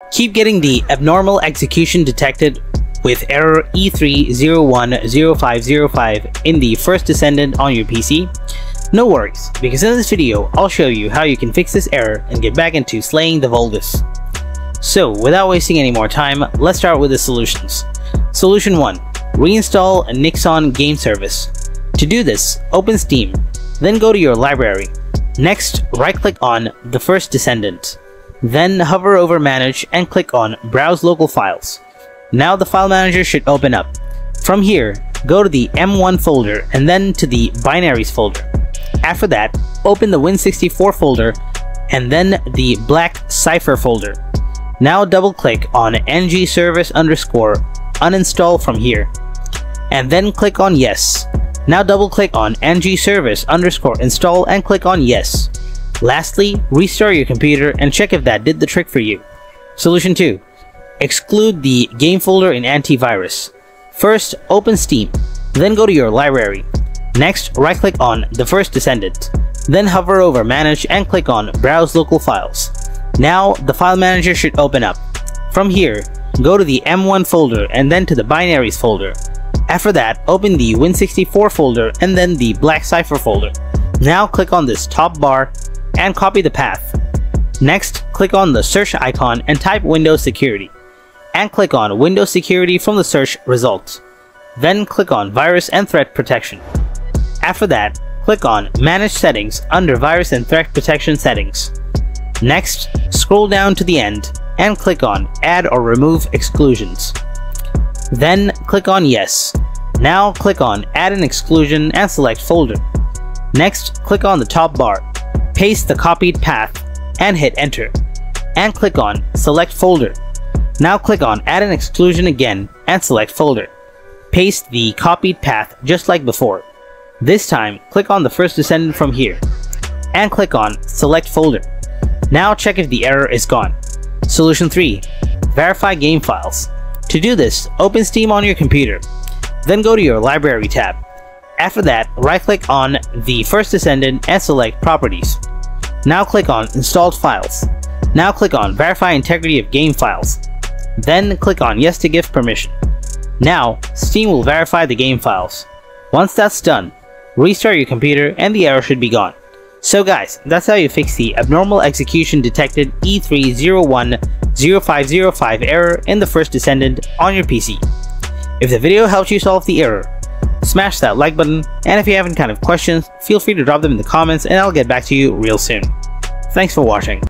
Keep getting the abnormal execution detected with error E3010505 in the First Descendant on your PC? No worries, because in this video, I'll show you how you can fix this error and get back into slaying the Vulgus. So, without wasting any more time, let's start with the solutions. Solution 1. Reinstall Nixon Game Service. To do this, open Steam, then go to your library. Next, right-click on the First Descendant. Then hover over Manage and click on Browse Local Files. Now the file manager should open up. From here, go to the M1 folder and then to the Binaries folder. After that, open the Win64 folder and then the Black Cipher folder. Now double-click on ngservice_uninstall from here. And then click on Yes. Now double-click on ngservice_install and click on Yes. Lastly, restart your computer and check if that did the trick for you. Solution 2. Exclude the game folder in antivirus. First, open Steam, then go to your library. Next, right-click on the First Descendant, then hover over Manage and click on Browse Local Files. Now, the file manager should open up. From here, go to the M1 folder and then to the Binaries folder. After that, open the Win64 folder and then the Black Cipher folder. Now click on this top bar and copy the path. Next, click on the search icon and type Windows Security. And click on Windows Security from the search results. Then click on Virus and Threat Protection. After that, click on Manage Settings under Virus and Threat Protection Settings. Next, scroll down to the end and click on Add or Remove Exclusions. Then click on Yes. Now click on Add an Exclusion and select Folder. Next, click on the top bar, paste the copied path and hit Enter. And click on Select Folder. Now click on Add an Exclusion again and select Folder. Paste the copied path just like before. This time, click on the First Descendant from here. And click on Select Folder. Now check if the error is gone. Solution 3. Verify game files. To do this, open Steam on your computer. Then go to your Library tab. After that, right-click on the First Descendant and select Properties. Now click on Installed Files. Now click on Verify Integrity of Game Files. Then click on Yes to give permission. Now, Steam will verify the game files. Once that's done, restart your computer and the error should be gone. So guys, that's how you fix the abnormal execution detected E3010505 error in the First Descendant on your PC. If the video helped you solve the error, smash that like button, and if you have any kind of questions, feel free to drop them in the comments and I'll get back to you real soon. Thanks for watching.